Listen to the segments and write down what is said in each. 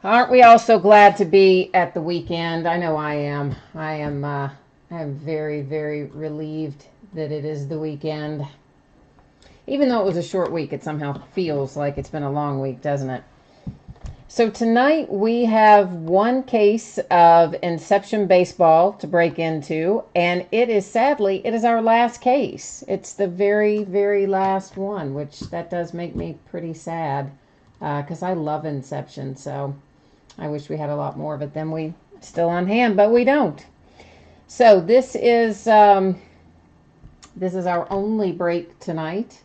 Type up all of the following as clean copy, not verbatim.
Aren't we all so glad to be at the weekend? I know I am. I'm very, very relieved that it is the weekend. Even though it was a short week, it somehow feels like it's been a long week, doesn't it? So tonight we have one case of Inception Baseball to break into, and it is our last case. It's the very, very last one, which that does make me pretty sad because I love Inception, so I wish we had a lot more of it than we still on hand, but we don't. So this is our only break tonight.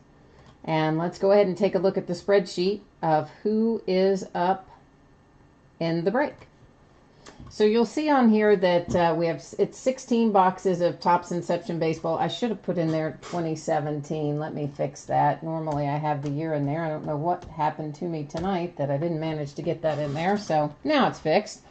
And let's go ahead and take a look at the spreadsheet of who is up in the break. So you'll see on here that it's 16 boxes of Topps Inception Baseball. I should have put in there 2017. Let me fix that. Normally I have the year in there. I don't know what happened to me tonight that I didn't manage to get that in there. So now it's fixed.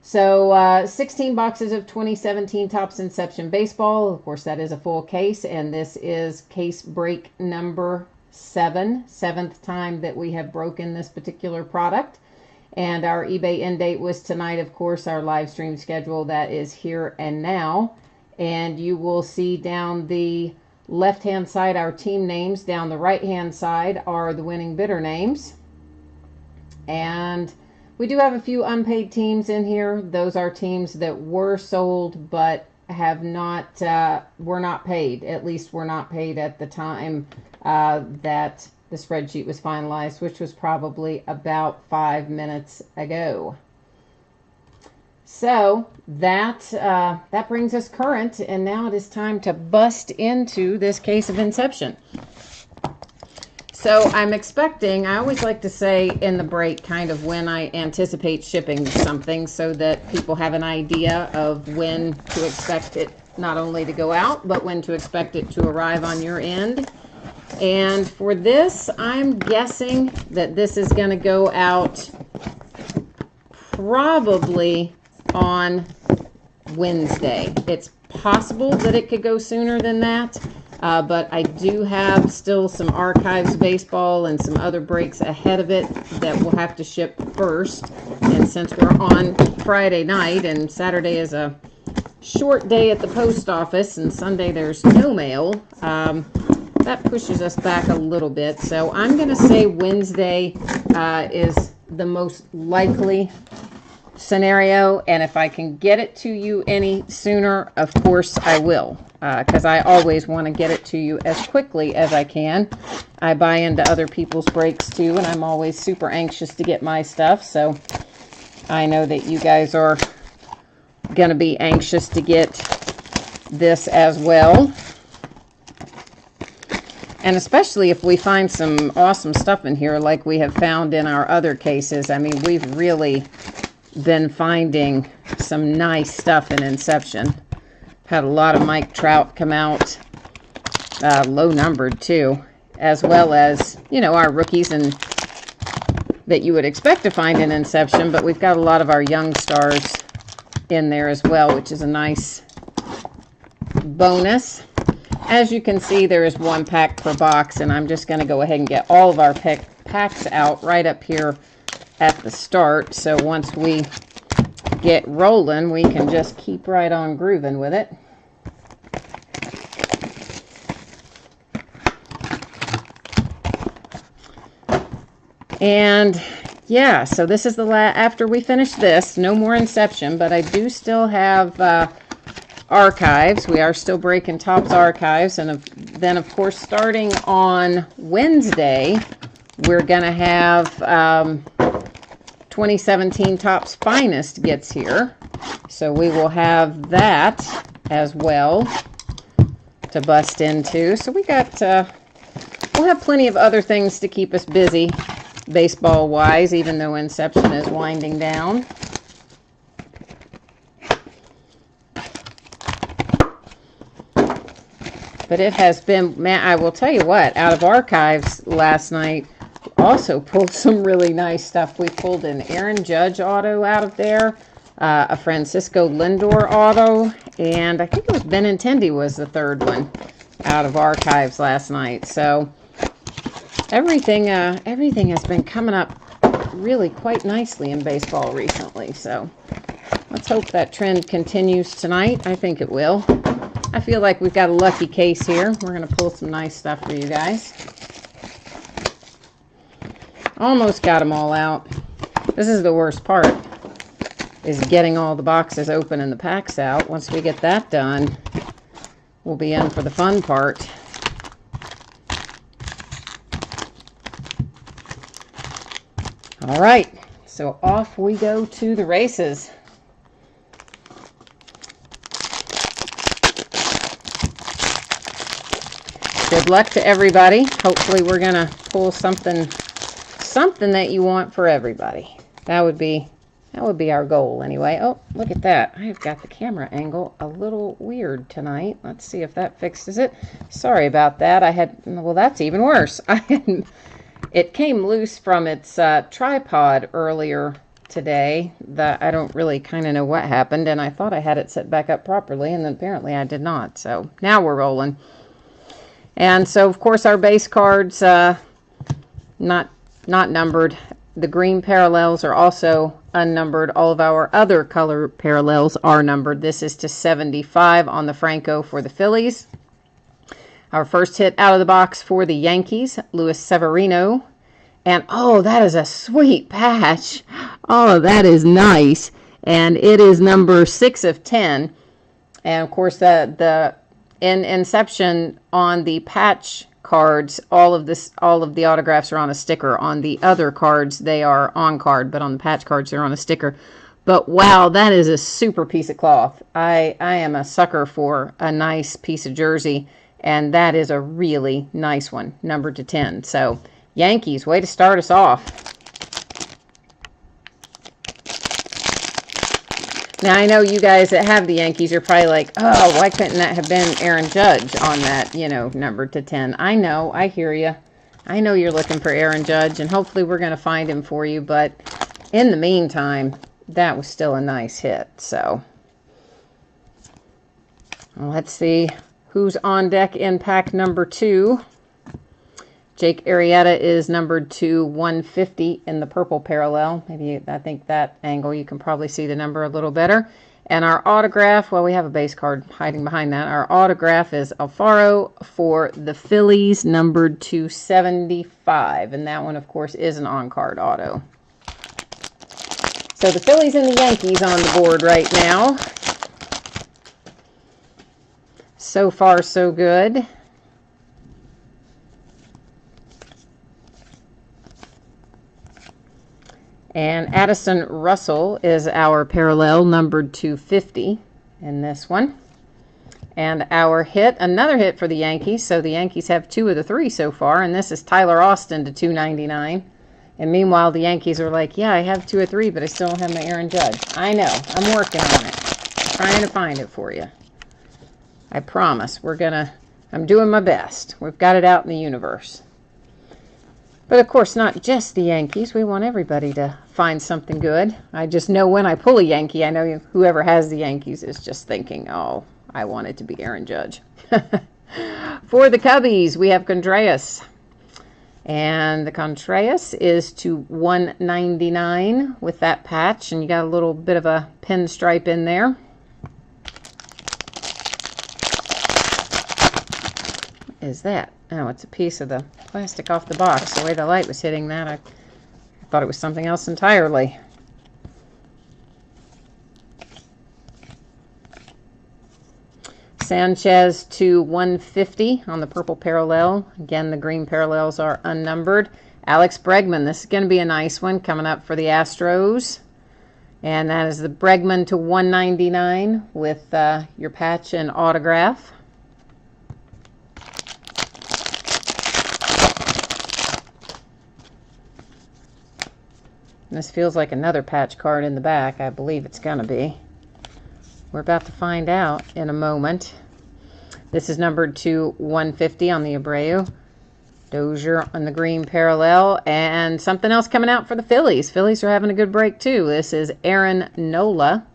So 16 boxes of 2017 Topps Inception Baseball. Of course, that is a full case, and this is case break number 7, 7th time that we have broken this particular product. And our eBay end date was tonight, of course, our live stream schedule that is here and now. And you will see down the left-hand side our team names. Down the right-hand side are the winning bidder names. And we do have a few unpaid teams in here. Those are teams that were sold but have not were not paid. At least were not paid at the time that the spreadsheet was finalized, which was probably about 5 minutes ago. So that brings us current, and now it is time to bust into this case of Inception. So I'm expecting, I always like to say in the break kind of when I anticipate shipping something so that people have an idea of when to expect it not only to go out, but when to expect it to arrive on your end. And for this, I'm guessing that this is going to go out probably on Wednesday. It's possible that it could go sooner than that. But I do have still some Archives baseball and some other breaks ahead of it that will have to ship first. And since we're on Friday night and Saturday is a short day at the post office and Sunday there's no mail, that pushes us back a little bit. So I'm going to say Wednesday is the most likely scenario, and if I can get it to you any sooner, of course I will, because I always want to get it to you as quickly as I can. I buy into other people's breaks too, and I'm always super anxious to get my stuff, so I know that you guys are going to be anxious to get this as well. And especially if we find some awesome stuff in here like we have found in our other cases. I mean, we've really been finding some nice stuff in Inception. Had a lot of Mike Trout come out, low numbered too, as well as, you know, our rookies and that you would expect to find in Inception, but we've got a lot of our young stars in there as well, which is a nice bonus. As you can see, there is one pack per box, and I'm just going to go ahead and get all of our packs out right up here at the start. So once we get rolling, we can just keep right on grooving with it. And yeah, so this is the after we finish this, no more Inception, but I do still have Archives. We are still breaking Topps Archives, and then of course starting on Wednesday we're gonna have 2017 Topps Finest gets here, so we will have that as well to bust into. So we got we'll have plenty of other things to keep us busy baseball wise, even though Inception is winding down. But it has been, man, I will tell you what, out of Archives last night, also pulled some really nice stuff. We pulled an Aaron Judge auto out of there, a Francisco Lindor auto, and I think it was Benintendi was the third one out of Archives last night. So everything has been coming up really quite nicely in baseball recently. So let's hope that trend continues tonight. I think it will. I feel like we've got a lucky case here. We're going to pull some nice stuff for you guys. Almost got them all out. This is the worst part, is getting all the boxes open and the packs out. Once we get that done, we'll be in for the fun part. All right, so off we go to the races. Good luck to everybody. Hopefully we're going to pull something that you want for everybody. That would be our goal anyway. Oh, look at that. I've got the camera angle a little weird tonight. Let's see if that fixes it. Sorry about that. Well, that's even worse. It came loose from its tripod earlier today. I don't really kind of know what happened, and I thought I had it set back up properly, and then apparently I did not. So now we're rolling. And so, of course, our base cards, not numbered. The green parallels are also unnumbered. All of our other color parallels are numbered. This is to 75 on the Franco for the Phillies. Our first hit out of the box for the Yankees, Luis Severino. And, oh, that is a sweet patch. Oh, that is nice. And it is number 6 of 10. And, of course, in Inception, on the patch cards, all of the autographs are on a sticker. On the other cards, they are on card, but on the patch cards, they're on a sticker. But wow, that is a super piece of cloth. I am a sucker for a nice piece of jersey, and that is a really nice one, numbered to 10. So, Yankees, way to start us off. Now, I know you guys that have the Yankees, you're probably like, oh, why couldn't that have been Aaron Judge on that, numbered to 10? I know, I hear you. I know you're looking for Aaron Judge, and hopefully we're going to find him for you. But in the meantime, that was still a nice hit. So, let's see who's on deck in pack number 2. Jake Arrieta is numbered to 150 in the purple parallel. I think that angle you can probably see the number a little better. And our autograph, well, we have a base card hiding behind that. Our autograph is Alfaro for the Phillies, numbered to 75. And that one, of course, is an on-card auto. So the Phillies and the Yankees on the board right now. So far, so good. And Addison Russell is our parallel, numbered to 50 in this one. And our hit, another hit for the Yankees. So the Yankees have 2 of the 3 so far. And this is Tyler Austin to 299. And meanwhile, the Yankees are like, yeah, I have 2 of 3, but I still don't have my Aaron Judge. I know. I'm working on it. I'm trying to find it for you. I promise. I'm doing my best. We've got it out in the universe. But, of course, not just the Yankees. We want everybody to find something good. I just know when I pull a Yankee, I know whoever has the Yankees is just thinking, oh, I want it to be Aaron Judge. For the Cubbies, we have Contreras. And the Contreras is to 199 with that patch. And you got a little bit of a pinstripe in there. What is that? Oh, it's a piece of the plastic off the box. The way the light was hitting that, I thought it was something else entirely. Sanchez to 150 on the purple parallel. Again, the green parallels are unnumbered. Alex Bregman, this is going to be a nice one coming up for the Astros. And that is the Bregman to 199 with your patch and autograph. This feels like another patch card in the back. I believe it's going to be. We're about to find out in a moment. This is numbered to 150 on the Abreu. Dozier on the green parallel. And something else coming out for the Phillies. Phillies are having a good break too. This is Aaron Nola.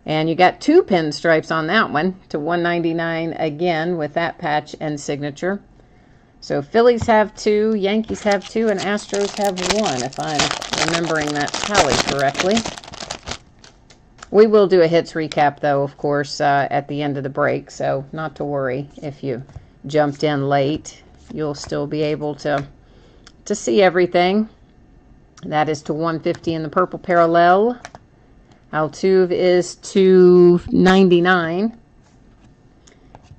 And you got 2 pinstripes on that one to 199 again with that patch and signature. So Phillies have 2, Yankees have 2, and Astros have 1, if I'm remembering that tally correctly. We will do a hits recap, though, of course, at the end of the break, so not to worry if you jumped in late. You'll still be able to see everything. That is to 150 in the purple parallel. Altuve is to 99.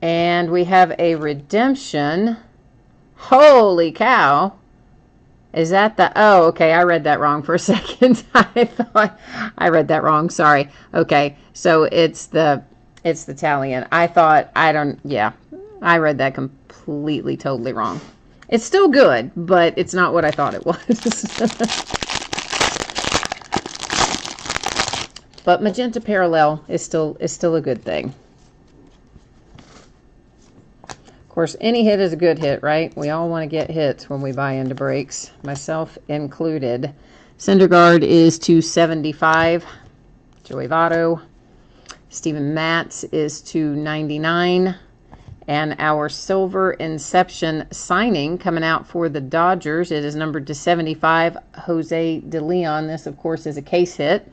And we have a redemption. Holy cow. Is that the... Oh, okay. I read that wrong for a second. I thought I read that wrong. Sorry. Okay. So it's the Italian. I thought... Yeah. I read that completely, totally wrong. It's still good, but it's not what I thought it was. But magenta parallel is still a good thing. Of course, any hit is a good hit, right? We all want to get hits when we buy into breaks, myself included. Syndergaard is 275. Joey Votto. Steven Matz is 299. And our silver Inception signing coming out for the Dodgers, it is numbered to 75, Jose De Leon. This, of course, is a case hit.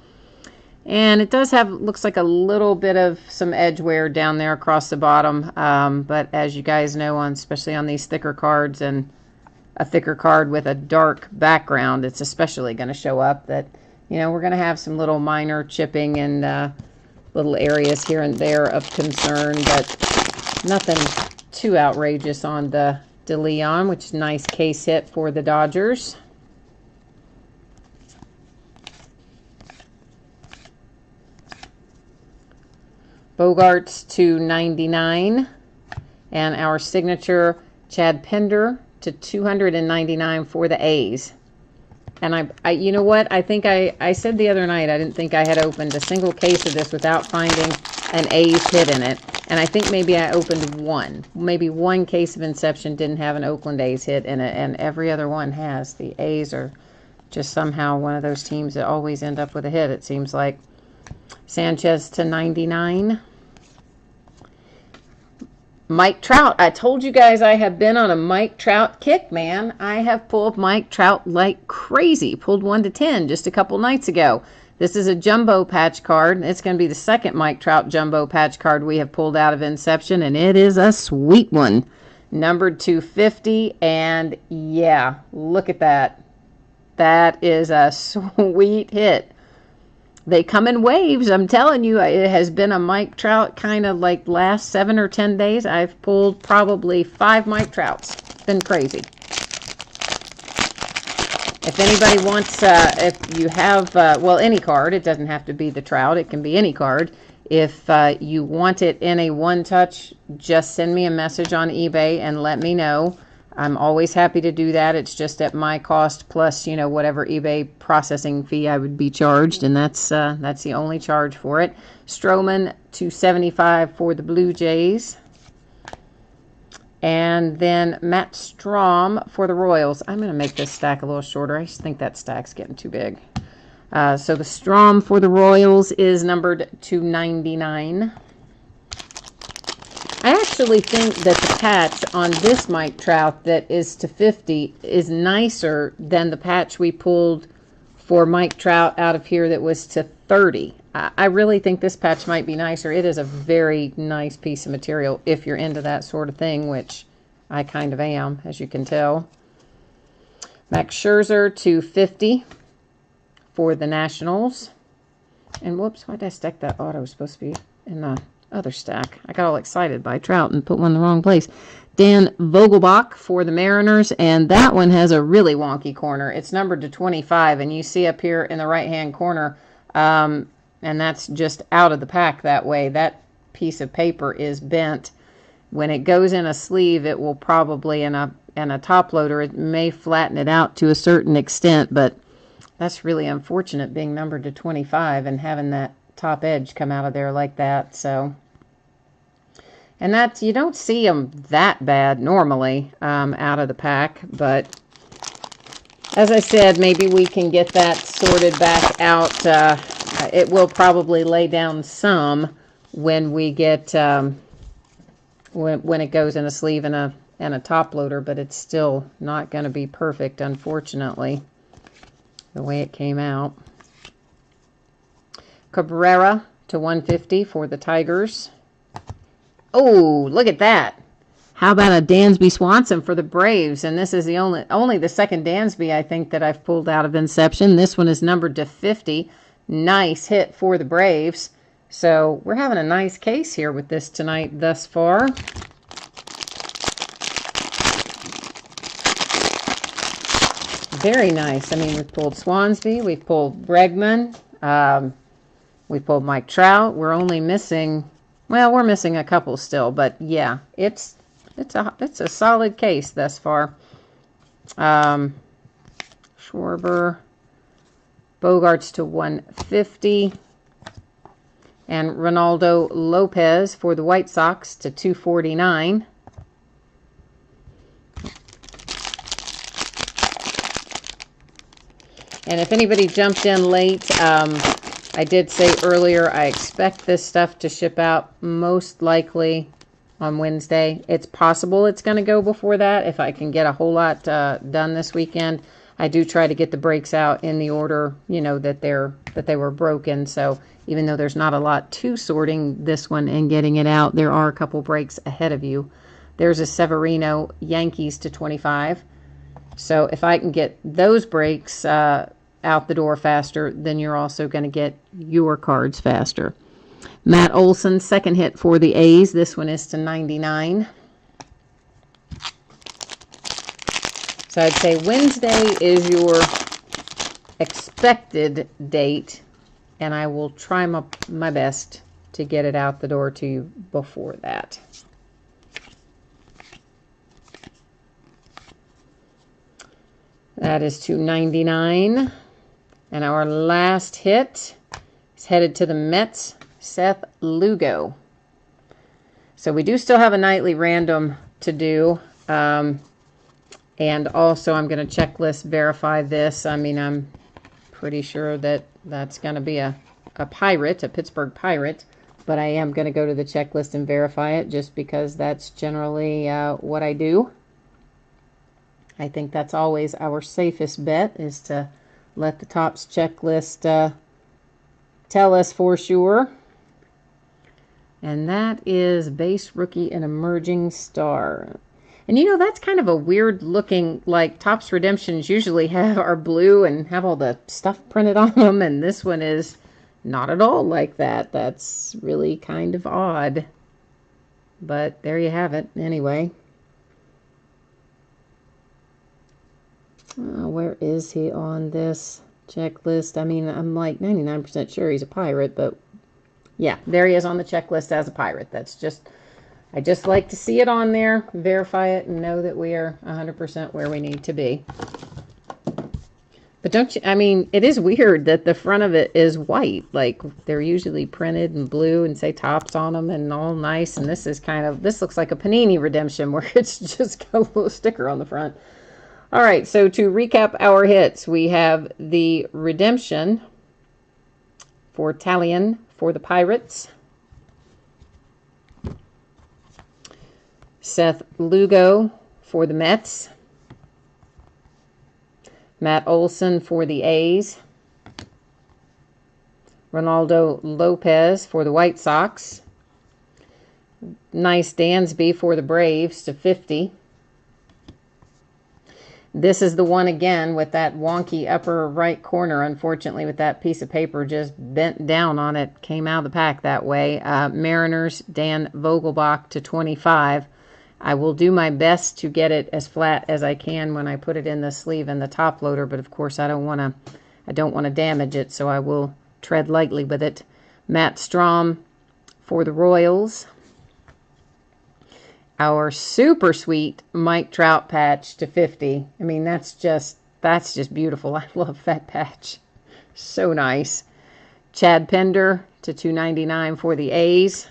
And it does have, looks like a little bit of some edge wear down there across the bottom. But as you guys know, especially on these thicker cards and a thicker card with a dark background, it's especially going to show up that, we're going to have some little minor chipping and little areas here and there of concern, but nothing too outrageous on the De Leon, which is a nice case hit for the Dodgers. Bogarts to 99, and our signature Chad Pender to 299 for the A's. And I you know what? I think I said the other night I didn't think I had opened a single case of this without finding an A's hit in it. And I think maybe I opened one. Maybe one case of Inception didn't have an Oakland A's hit in it, and every other one has. The A's are just somehow one of those teams that always end up with a hit, it seems like. Sanchez to 99. Mike Trout. I told you guys I have been on a Mike Trout kick, man. I have pulled Mike Trout like crazy. Pulled 1 to 10 just a couple nights ago. This is a jumbo patch card. It's going to be the second Mike Trout jumbo patch card we have pulled out of Inception, and it is a sweet one. Numbered 250, and yeah, look at that. That is a sweet hit. They come in waves. I'm telling you, it has been a Mike Trout kind of like last 7 or 10 days. I've pulled probably 5 Mike Trouts. It's been crazy. If anybody wants, if you have, well, any card, it doesn't have to be the Trout. It can be any card. If you want it in a one-touch, just send me a message on eBay and let me know. I'm always happy to do that. It's just at my cost plus, whatever eBay processing fee I would be charged, and that's the only charge for it. Stroman $275 for the Blue Jays. And then Matt Strom for the Royals. I'm going to make this stack a little shorter. I just think that stack's getting too big. So the Strom for the Royals is numbered 299. I actually think that the patch on this Mike Trout that is to 50 is nicer than the patch we pulled for Mike Trout out of here that was to 30. I really think this patch might be nicer. It is a very nice piece of material if you're into that sort of thing, which I kind of am, as you can tell. Max Scherzer to 50 for the Nationals. And whoops, why did I stack that auto? It was supposed to be in the other stack. I got all excited by Trout and put one in the wrong place. Dan Vogelbach for the Mariners, and that one has a really wonky corner. It's numbered to 25, and you see up here in the right-hand corner, and that's just out of the pack that way. That piece of paper is bent. When it goes in a sleeve, it will probably, in a top loader, it may flatten it out to a certain extent, but that's really unfortunate being numbered to 25 and having that top edge come out of there like that. So, and that, you don't see them that bad normally out of the pack, but as I said, maybe we can get that sorted back out. It will probably lay down some when we get when it goes in a sleeve and and a top loader, but it's still not going to be perfect, unfortunately, the way it came out. Cabrera to 150 for the Tigers. Oh, look at that. How about a Dansby Swanson for the Braves? And this is the only the second Dansby, I think, that I've pulled out of Inception. This one is numbered to 50. Nice hit for the Braves. So we're having a nice case here with this tonight thus far. Very nice. I mean, we've pulled Swansby. We've pulled Bregman. We pulled Mike Trout. We're only missing, well, we're missing a couple still. But, yeah, it's a solid case thus far. Schwarber, Bogarts to 150, and Ronaldo Lopez for the White Sox to 249. And if anybody jumped in late, I did say earlier I expect this stuff to ship out most likely on Wednesday. It's possible it's going to go before that if I can get a whole lot done this weekend. I do try to get the breaks out in the order, you know, that they were broken. So even though there's not a lot to sorting this one and getting it out, there are a couple breaks ahead of you. There's a Severino Yankees to 25. So if I can get those breaks out the door faster, then you're also going to get your cards faster. Matt Olson, second hit for the A's. This one is to 99. So I'd say Wednesday is your expected date, and I will try my best to get it out the door to you before that. That is to 99. And our last hit is headed to the Mets, Seth Lugo. So we do still have a nightly random to do. And also I'm going to checklist verify this. I mean, I'm pretty sure that that's going to be a Pirate, a Pittsburgh Pirate. But I am going to go to the checklist and verify it just because that's generally what I do. I think that's always our safest bet, is to let the Topps checklist tell us for sure. And that is base, rookie, and emerging star. And you know, that's kind of a weird looking, like Topps Redemptions usually are blue and have all the stuff printed on them. And this one is not at all like that. That's really kind of odd. But there you have it anyway. Where is he on this checklist? I mean, I'm like 99% sure he's a Pirate, but yeah, there he is on the checklist as a Pirate. That's just, I just like to see it on there, verify it, and know that we are 100% where we need to be. But don't you, I mean, it is weird that the front of it is white. Like, they're usually printed in blue and say Topps on them and all nice. And this is kind of, this looks like a Panini redemption where it's just got a little sticker on the front. All right, so to recap our hits, we have the redemption for Talion for the Pirates, Seth Lugo for the Mets, Matt Olson for the A's, Ronaldo Lopez for the White Sox, nice Dansby for the Braves to 50. This is the one again with that wonky upper right corner, unfortunately, with that piece of paper just bent down on it. Came out of the pack that way. Mariners, Dan Vogelbach to 25. I will do my best to get it as flat as I can when I put it in the sleeve and the top loader, but of course I don't want to damage it, so I will tread lightly with it. Matt Strom for the Royals. Our super sweet Mike Trout patch to 50. I mean, that's just beautiful. I love that patch. So nice. Chad Pender to 299 for the A's.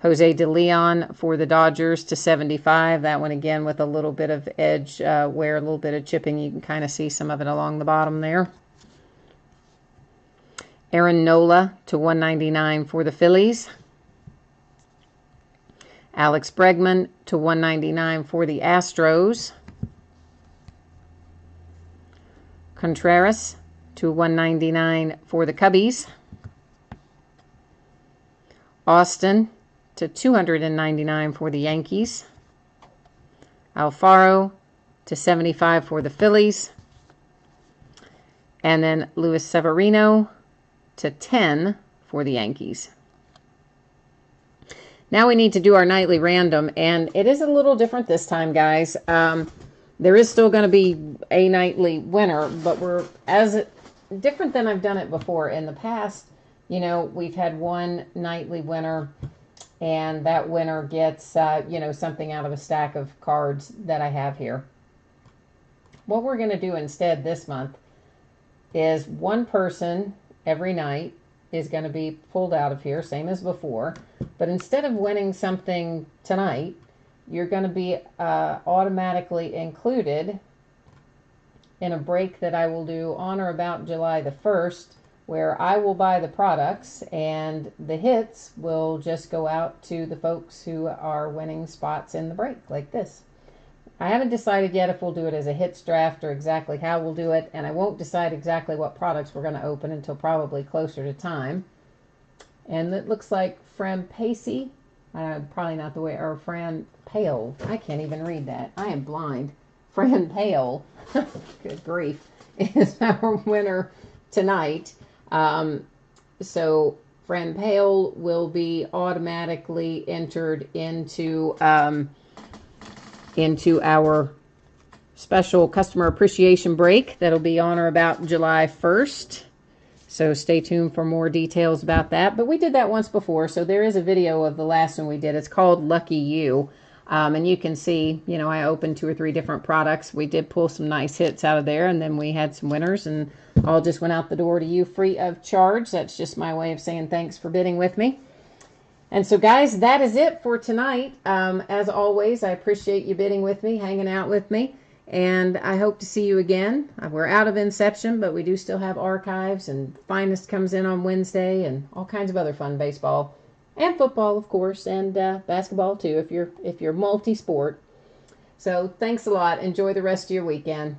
Jose De Leon for the Dodgers to 75. That one again with a little bit of edge wear, a little bit of chipping. You can kind of see some of it along the bottom there. Aaron Nola to 199 for the Phillies. Alex Bregman to 199 for the Astros. Contreras to 199 for the Cubbies. Austin to 299 for the Yankees. Alfaro to 75 for the Phillies. And then Luis Severino to 10 for the Yankees. Now we need to do our nightly random, and it is a little different this time, guys. There is still going to be a nightly winner, but we're different than I've done it before. In the past, you know, we've had one nightly winner, and that winner gets, you know, something out of a stack of cards that I have here. What we're going to do instead this month is one person every night is going to be pulled out of here, same as before. But instead of winning something tonight, you're going to be automatically included in a break that I will do on or about July the 1st, where I will buy the products and the hits will just go out to the folks who are winning spots in the break, like this. I haven't decided yet if we'll do it as a hits draft or exactly how we'll do it, and I won't decide exactly what products we're going to open until probably closer to time. And it looks like Fran Pacey, probably not the way, or Fran Pale. I can't even read that. I am blind. Fran Pale, good grief, is our winner tonight. So Fran Pale will be automatically entered into our special customer appreciation break that'll be on or about July 1st. So stay tuned for more details about that. But we did that once before, so there is a video of the last one we did. It's called Lucky You. And you can see, you know, I opened 2 or 3 different products. We did pull some nice hits out of there, and then we had some winners, and all just went out the door to you free of charge. That's just my way of saying thanks for bidding with me. And so, guys, that is it for tonight. As always, I appreciate you bidding with me, hanging out with me, and I hope to see you again. We're out of Inception, but we do still have archives, and Finest comes in on Wednesday, and all kinds of other fun baseball and football, of course, and basketball too, if you're multi-sport. So thanks a lot. Enjoy the rest of your weekend.